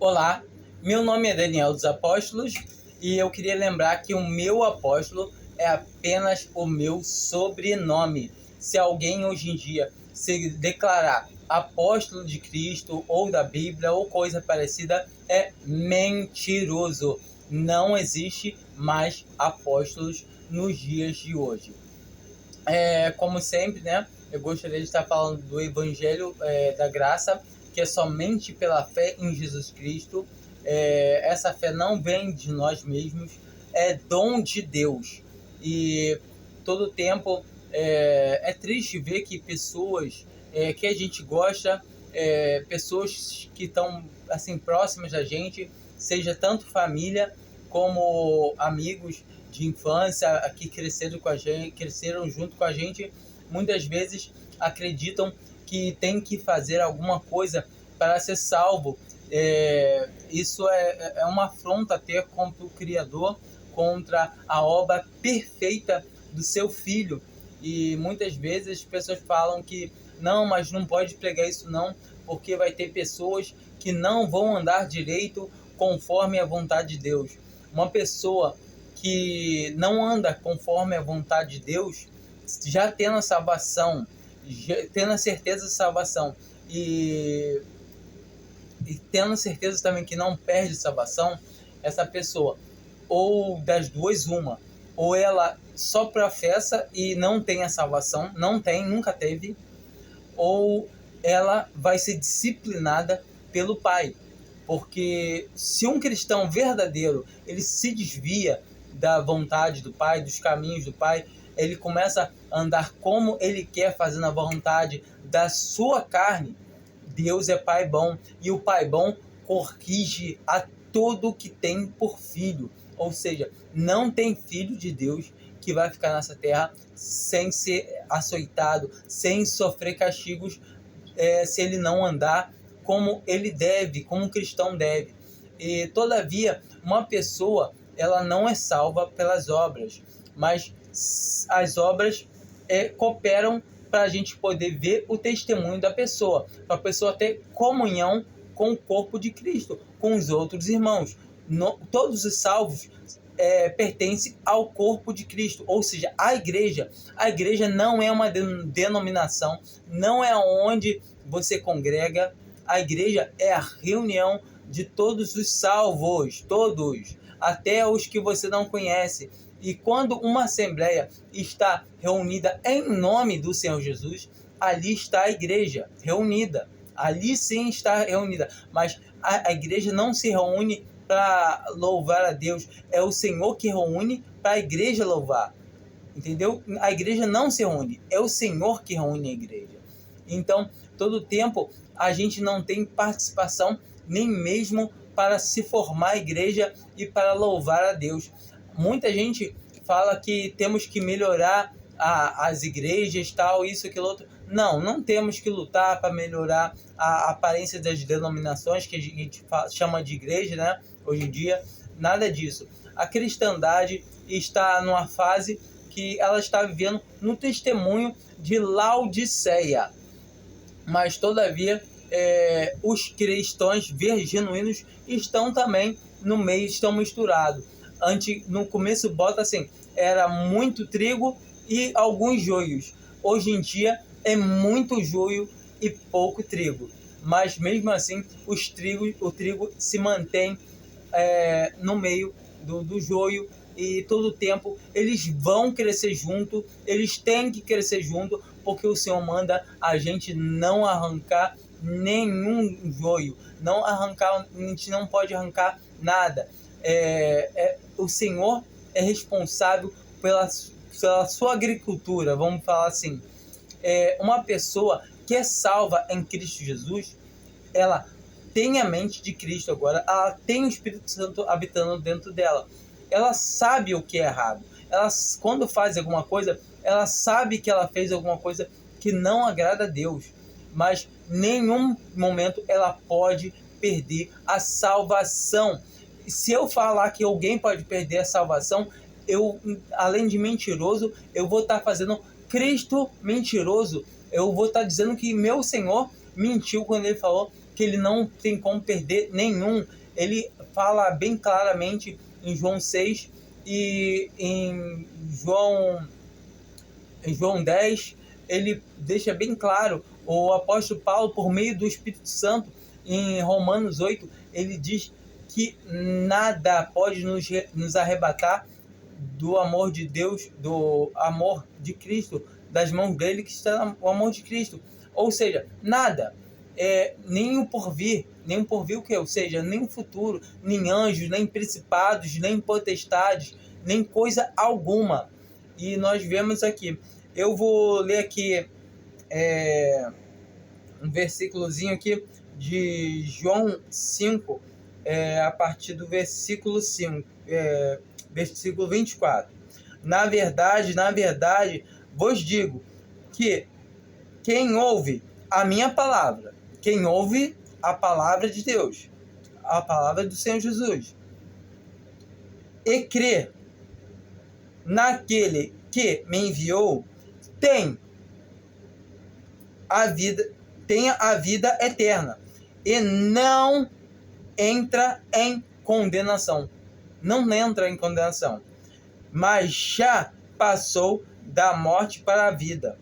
Olá, meu nome é Daniel dos Apóstolos e eu queria lembrar que o meu apóstolo é apenas o meu sobrenome. Se alguém hoje em dia se declarar apóstolo de Cristo ou da Bíblia ou coisa parecida, é mentiroso. Não existe mais apóstolos nos dias de hoje. Como sempre, né? Eu gostaria de estar falando do Evangelho da Graça, que é somente pela fé em Jesus Cristo. Essa fé não vem de nós mesmos, é dom de Deus. E todo tempo é triste ver que pessoas que a gente gosta, pessoas que estão assim próximas da gente, seja tanto família como amigos de infância que cresceram com a gente, cresceram junto com a gente, muitas vezes acreditam que tem que fazer alguma coisa para ser salvo. Isso é uma afronta até contra o Criador, contra a obra perfeita do seu Filho. E muitas vezes as pessoas falam que não, mas não pode pregar isso não, porque vai ter pessoas que não vão andar direito conforme a vontade de Deus. Uma pessoa que não anda conforme a vontade de Deus, já tendo a salvação, já tendo a certeza da salvação e tendo certeza também que não perde salvação, essa pessoa, ou das duas uma, ou ela só professa e não tem a salvação, não tem, nunca teve, ou ela vai ser disciplinada pelo Pai. Porque se um cristão verdadeiro ele se desvia da vontade do Pai, dos caminhos do Pai, ele começa a andar como ele quer, fazendo a vontade da sua carne, Deus é Pai bom, e o Pai bom corrige a todo que tem por filho. Ou seja, não tem filho de Deus que vai ficar nessa terra sem ser açoitado, sem sofrer castigos, se ele não andar como ele deve, como um cristão deve. E todavia, uma pessoa ela não é salva pelas obras, mas as obras cooperam para a gente poder ver o testemunho da pessoa, para a pessoa ter comunhão com o corpo de Cristo, com os outros irmãos. Todos os salvos pertencem ao corpo de Cristo, ou seja, à igreja. A igreja não é uma denominação, não é onde você congrega. A igreja é a reunião de todos os salvos, todos, até os que você não conhece. E quando uma assembleia está reunida em nome do Senhor Jesus, ali está a igreja reunida. Ali sim está reunida. Mas a igreja não se reúne para louvar a Deus. É o Senhor que reúne para a igreja louvar. Entendeu? A igreja não se reúne. É o Senhor que reúne a igreja. Então, todo tempo, a gente não tem participação nem mesmo para se formar a igreja e para louvar a Deus. Muita gente fala que temos que melhorar as igrejas, tal, isso, aquilo, outro. Não temos que lutar para melhorar a aparência das denominações que a gente chama de igreja, né? Hoje em dia, nada disso. A cristandade está numa fase que ela está vivendo no testemunho de Laodiceia. Mas, todavia, os cristãos genuínos estão também no meio, estão misturados. No começo bota assim, era muito trigo e alguns joios. Hoje em dia é muito joio e pouco trigo. Mas mesmo assim o trigo se mantém no meio do joio, e todo tempo eles vão crescer junto, eles têm que crescer junto, porque o Senhor manda a gente não arrancar nenhum joio, não arrancar, a gente não pode arrancar nada. O Senhor é responsável pela sua agricultura, vamos falar assim. Uma pessoa que é salva em Cristo Jesus, ela tem a mente de Cristo agora, ela tem o Espírito Santo habitando dentro dela. Ela sabe o que é errado. Ela, quando faz alguma coisa, ela sabe que ela fez alguma coisa que não agrada a Deus. Mas em nenhum momento ela pode perder a salvação. Se eu falar que alguém pode perder a salvação, eu, além de mentiroso, eu vou estar fazendo Cristo mentiroso. Eu vou estar dizendo que meu Senhor mentiu quando ele falou que ele não tem como perder nenhum. Ele fala bem claramente em João 6 e em João 10, ele deixa bem claro, o apóstolo Paulo, por meio do Espírito Santo, em Romanos 8, ele diz que nada pode nos arrebatar do amor de Deus, do amor de Cristo, das mãos dele, que está o amor de Cristo. Ou seja, nada, nem o porvir o que? Ou seja, nem o futuro, nem anjos, nem principados, nem potestades, nem coisa alguma. E nós vemos aqui, eu vou ler aqui um versículozinho aqui de João 5, a partir do versículo 5, versículo 24. Na verdade, vos digo que quem ouve a minha palavra, quem ouve a palavra de Deus, a palavra do Senhor Jesus, e crê naquele que me enviou, tem a vida eterna e não entra em condenação. Não entra em condenação, mas já passou da morte para a vida.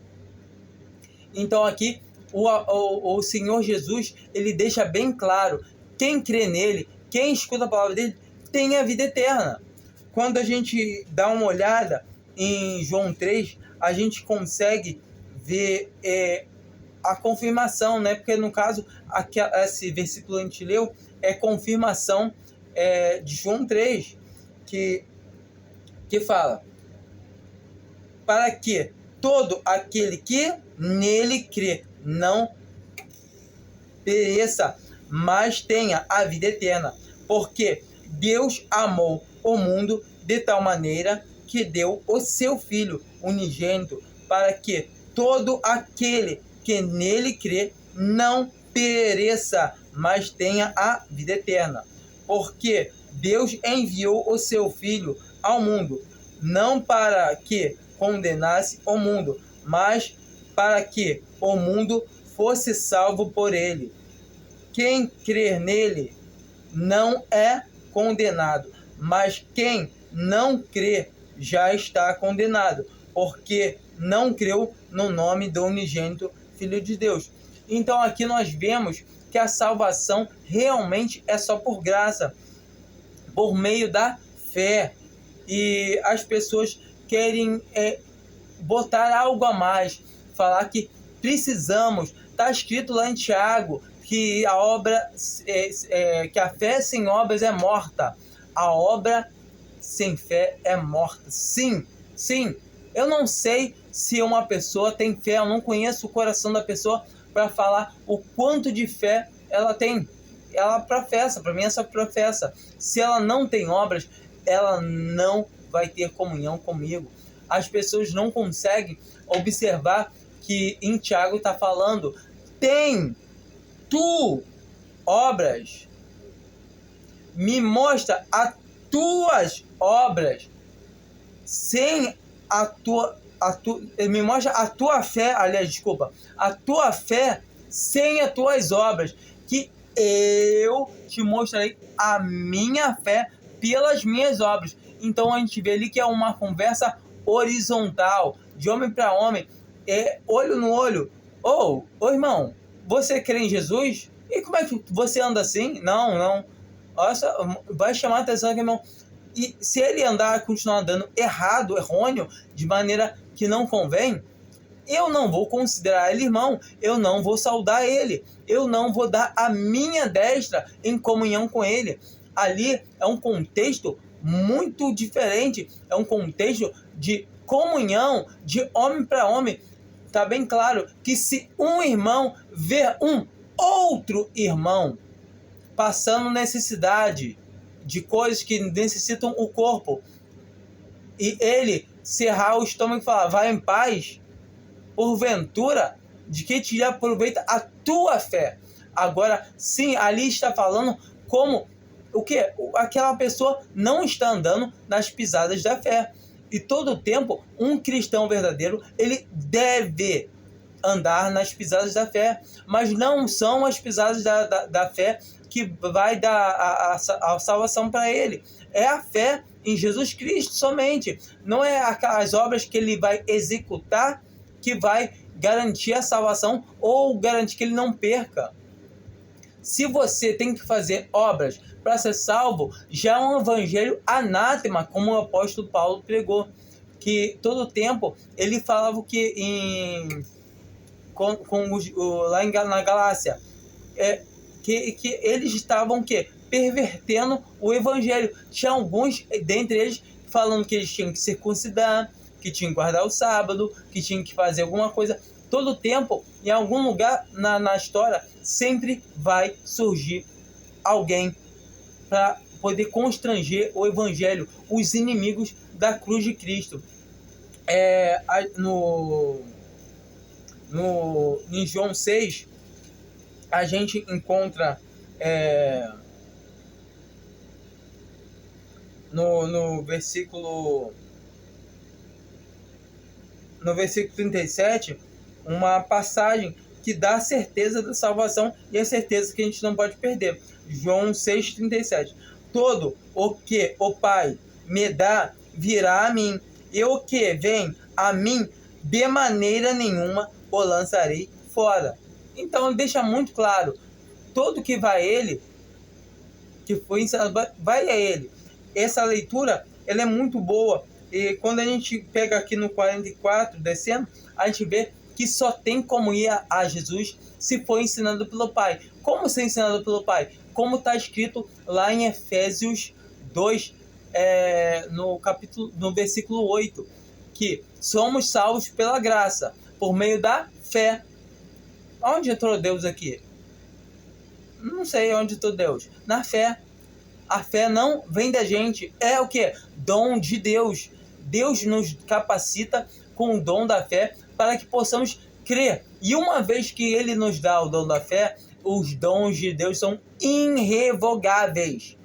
Então aqui o Senhor Jesus, ele deixa bem claro, quem crê nele, quem escuta a palavra dele, tem a vida eterna. Quando a gente dá uma olhada em João 3, a gente consegue ver a confirmação, né? Porque no caso, esse versículo que a gente leu é confirmação de João 3, que fala: para que todo aquele que nele crê não pereça, mas tenha a vida eterna. Porque Deus amou o mundo de tal maneira que deu o seu Filho unigênito, para que todo aquele que nele crê não pereça, mas tenha a vida eterna. Porque Deus enviou o seu Filho ao mundo, não para que condenasse o mundo, mas para que o mundo fosse salvo por ele. Quem crer nele não é condenado, mas quem não crê já está condenado, porque não creu no nome do unigênito Filho de Deus. Então aqui nós vemos que a salvação realmente é só por graça, por meio da fé. E as pessoas querem botar algo a mais, falar que precisamos. Está escrito lá em Tiago que que a fé sem obras é morta. A obra sem fé é morta. Sim. Eu não sei se uma pessoa tem fé, eu não conheço o coração da pessoa para falar o quanto de fé ela tem. Ela professa, para mim ela só professa. Se ela não tem obras, ela não vai ter comunhão comigo. As pessoas não conseguem observar que em Tiago está falando: tem tu obras, me mostra as tuas obras, sem me mostra a tua fé, a tua fé sem as tuas obras, que eu te mostrarei a minha fé pelas minhas obras. Então a gente vê ali que é uma conversa horizontal, de homem para homem, olho no olho. Ô irmão, você crê em Jesus? E como é que você anda assim? Não. Olha só, vai chamar a atenção aqui, irmão. E se ele continuar andando errado, errôneo, de maneira que não convém, eu não vou considerar ele irmão, eu não vou saudar ele, eu não vou dar a minha destra em comunhão com ele. Ali é um contexto muito diferente, é um contexto de comunhão, de homem para homem. Está bem claro que se um irmão vê um outro irmão passando necessidade de coisas que necessitam o corpo, e ele cerrar o estômago e falar: vai em paz, porventura, de que te aproveita a tua fé. Agora, sim, ali está falando como o que? Aquela pessoa não está andando nas pisadas da fé. E todo o tempo, um cristão verdadeiro, ele deve andar nas pisadas da fé, mas não são as pisadas da fé que vai dar a salvação para ele. É a fé em Jesus Cristo somente. Não é as obras que ele vai executar que vai garantir a salvação ou garantir que ele não perca. Se você tem que fazer obras para ser salvo, já é um evangelho anátema, como o apóstolo Paulo pregou. Que todo o tempo ele falava que lá na Galácia, que eles estavam pervertendo o evangelho. Tinha alguns dentre eles falando que eles tinham que circuncidar, que tinham que guardar o sábado, que tinham que fazer alguma coisa. Todo tempo, em algum lugar na história, sempre vai surgir alguém para poder constranger o evangelho, os inimigos da cruz de Cristo. Em João 6, a gente encontra no versículo 37, uma passagem que dá a certeza da salvação e a certeza que a gente não pode perder. João 6,37. Todo o que o Pai me dá virá a mim, e o que vem a mim, de maneira nenhuma o lançarei fora. Então ele deixa muito claro, todo que vai a ele, que foi ensinado, vai a ele. Essa leitura, ela é muito boa, e quando a gente pega aqui no 44, descendo, a gente vê que só tem como ir a Jesus se for ensinado pelo Pai. Como ser ensinado pelo Pai? Como está escrito lá em Efésios 2, no versículo 8, que somos salvos pela graça, por meio da fé. Onde entrou Deus aqui? Não sei onde entrou Deus. Na fé. A fé não vem da gente. É o quê? Dom de Deus. Deus nos capacita com o dom da fé para que possamos crer. E uma vez que Ele nos dá o dom da fé, os dons de Deus são irrevogáveis.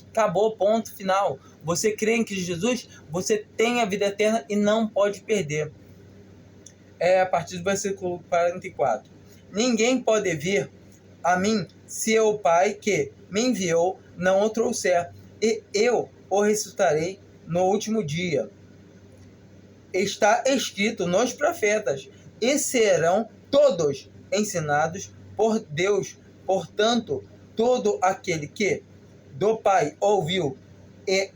Acabou, ponto final. Você crê em Cristo Jesus, você tem a vida eterna e não pode perder. A partir do versículo 44. Ninguém pode vir a mim se o Pai que me enviou não o trouxer, e eu o ressuscitarei no último dia. Está escrito nos profetas, e serão todos ensinados por Deus. Portanto, todo aquele que do Pai ouviu e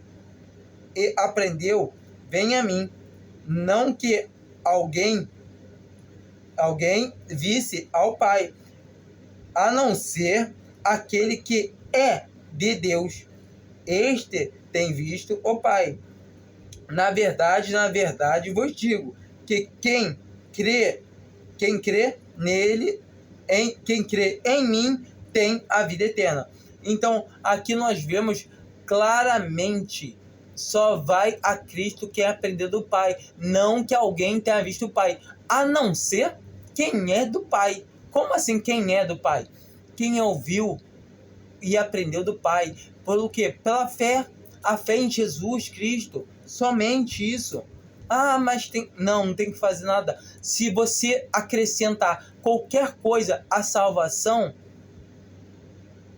aprendeu, vem a mim. Não que alguém visse ao Pai, a não ser aquele que é de Deus. Este tem visto o Pai. Na verdade vos digo que quem crê nele, quem crê em mim, tem a vida eterna. Então, aqui nós vemos claramente, só vai a Cristo quem aprendeu do Pai, não que alguém tenha visto o Pai, a não ser quem é do Pai. Como assim quem é do Pai? Quem ouviu e aprendeu do Pai. Pelo quê? Pela fé. A fé em Jesus Cristo. Somente isso. Mas não tem que fazer nada. Se você acrescentar qualquer coisa à salvação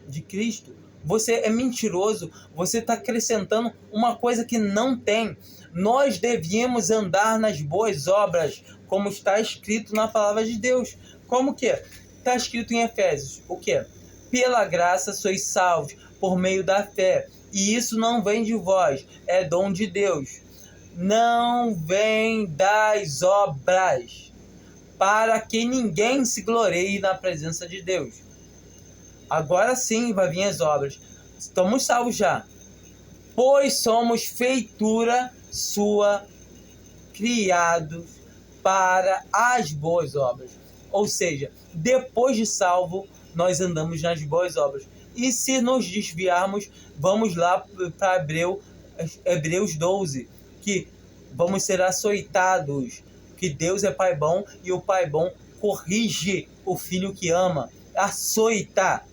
de Cristo, você é mentiroso. Você está acrescentando uma coisa que não tem. Nós devíamos andar nas boas obras, como está escrito na palavra de Deus. Como que está escrito em Efésios? O quê? Pela graça sois salvos por meio da fé. E isso não vem de vós, é dom de Deus. Não vem das obras, para que ninguém se glorie na presença de Deus. Agora sim vai vir as obras. Estamos salvos já. Pois somos feitura sua, criados para as boas obras. Ou seja, depois de salvo, nós andamos nas boas obras. E se nos desviarmos, vamos lá para Hebreus 12, que vamos ser açoitados, que Deus é Pai bom e o Pai bom corrige o filho que ama, açoita.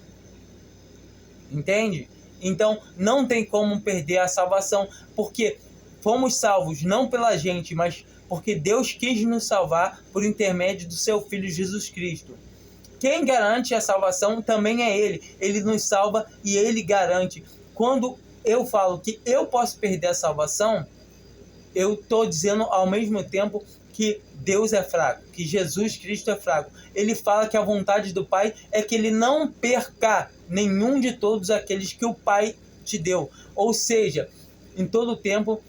Entende? Então, não tem como perder a salvação, porque fomos salvos não pela gente, mas porque Deus quis nos salvar por intermédio do seu Filho Jesus Cristo. Quem garante a salvação também é Ele. Ele nos salva e Ele garante. Quando eu falo que eu posso perder a salvação, eu estou dizendo ao mesmo tempo que Deus é fraco, que Jesus Cristo é fraco. Ele fala que a vontade do Pai é que Ele não perca nenhum de todos aqueles que o Pai te deu. Ou seja, em todo tempo,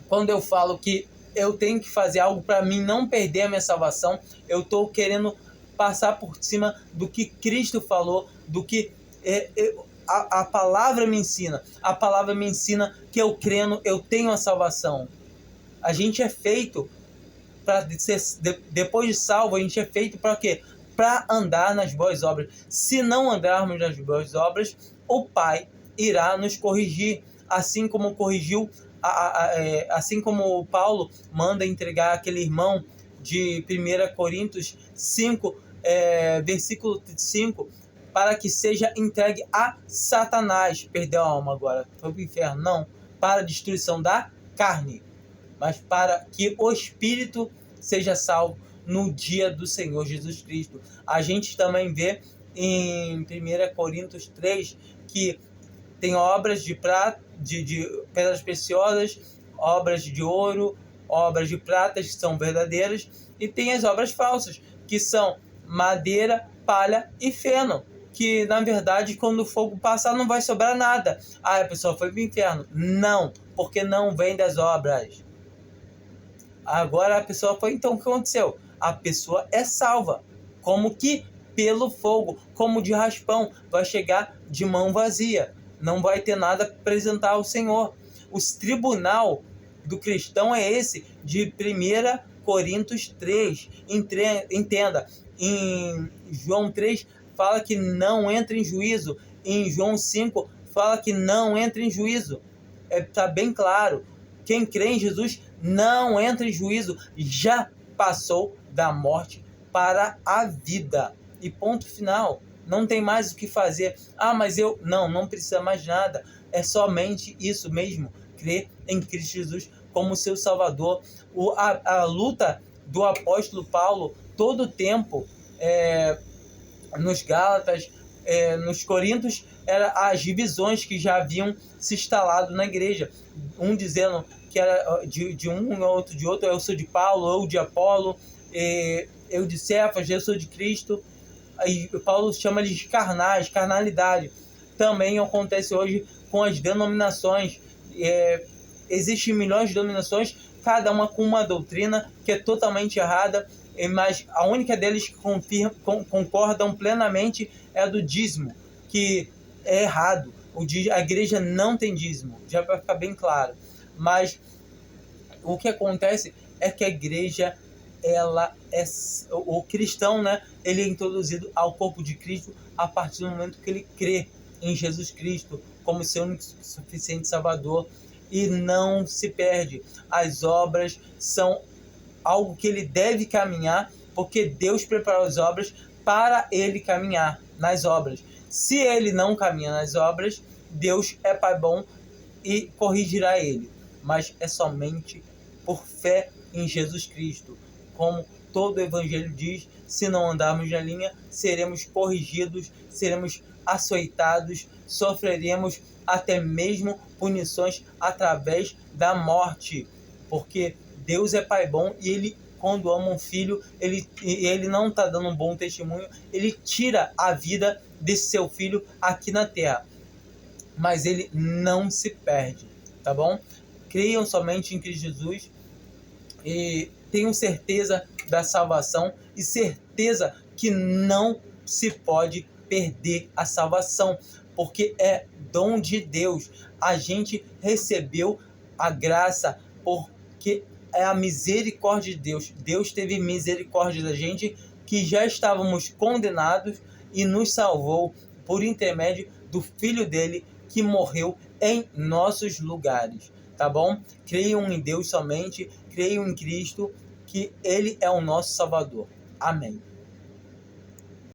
quando eu falo que eu tenho que fazer algo para mim não perder a minha salvação, eu estou querendo passar por cima do que Cristo falou, do que a palavra me ensina. A palavra me ensina que eu crendo, eu tenho a salvação. A gente é feito para ser, depois de salvo, a gente é feito para quê? Para andar nas boas obras. Se não andarmos nas boas obras, o Pai irá nos corrigir, assim como corrigiu, assim como Paulo manda entregar aquele irmão de 1 Coríntios 5, versículo 5, para que seja entregue a Satanás. Perdeu a alma agora, foi para o inferno. Não, para a destruição da carne, mas para que o Espírito seja salvo no dia do Senhor Jesus Cristo. A gente também vê em 1 Coríntios 3 que tem obras de prata, de pedras preciosas, obras de ouro, obras de prata que são verdadeiras, e tem as obras falsas, que são madeira, palha e feno, que na verdade quando o fogo passar não vai sobrar nada. A pessoa foi para o inferno. Não, porque não vem das obras. Agora a pessoa foi, então o que aconteceu? A pessoa é salva, como que pelo fogo, como de raspão, vai chegar de mão vazia, não vai ter nada para apresentar ao Senhor. O tribunal do cristão é esse, de 1 Coríntios 3. Entenda, em João 3 fala que não entra em juízo, em João 5 fala que não entra em juízo. Está bem claro, quem crê em Jesus não entra em juízo, já passou da morte para a vida. E ponto final. Não tem mais o que fazer. Mas eu... Não precisa mais nada. É somente isso mesmo. Crer em Cristo Jesus como seu Salvador. A luta do apóstolo Paulo, todo o tempo, nos Gálatas, nos Coríntios, eram as divisões que já haviam se instalado na igreja. Um dizendo que era de um, outro de outro. Eu sou de Paulo, eu de Apolo, eu de Cefas, eu sou de Cristo. Aí Paulo chama eles de carnais, carnalidade. Também acontece hoje com as denominações. Existem milhões de denominações, cada uma com uma doutrina que é totalmente errada, mas a única deles que concordam plenamente é a do dízimo, que é errado. A igreja não tem dízimo, já vai ficar bem claro. Mas o que acontece é que a igreja, o cristão, né, ele é introduzido ao corpo de Cristo a partir do momento que ele crê em Jesus Cristo como seu único suficiente Salvador, e não se perde. As obras são algo que ele deve caminhar, porque Deus preparou as obras para ele caminhar nas obras. Se ele não caminha nas obras, Deus é Pai bom e corrigirá ele, mas é somente por fé em Jesus Cristo. Como todo o Evangelho diz, se não andarmos na linha, seremos corrigidos, seremos açoitados, sofreremos até mesmo punições através da morte, porque Deus é Pai bom e Ele, quando ama um filho, ele não está dando um bom testemunho, Ele tira a vida desse seu filho aqui na terra, mas Ele não se perde, tá bom? Creiam somente em Cristo Jesus e tenham certeza da salvação e certeza que não se pode perder a salvação, porque é dom de Deus. A gente recebeu a graça porque é a misericórdia de Deus. Deus teve misericórdia da gente, que já estávamos condenados, e nos salvou por intermédio do Filho dele, que morreu em nossos lugares, tá bom? Creiam em Deus somente, creiam em Cristo, que Ele é o nosso Salvador. Amém.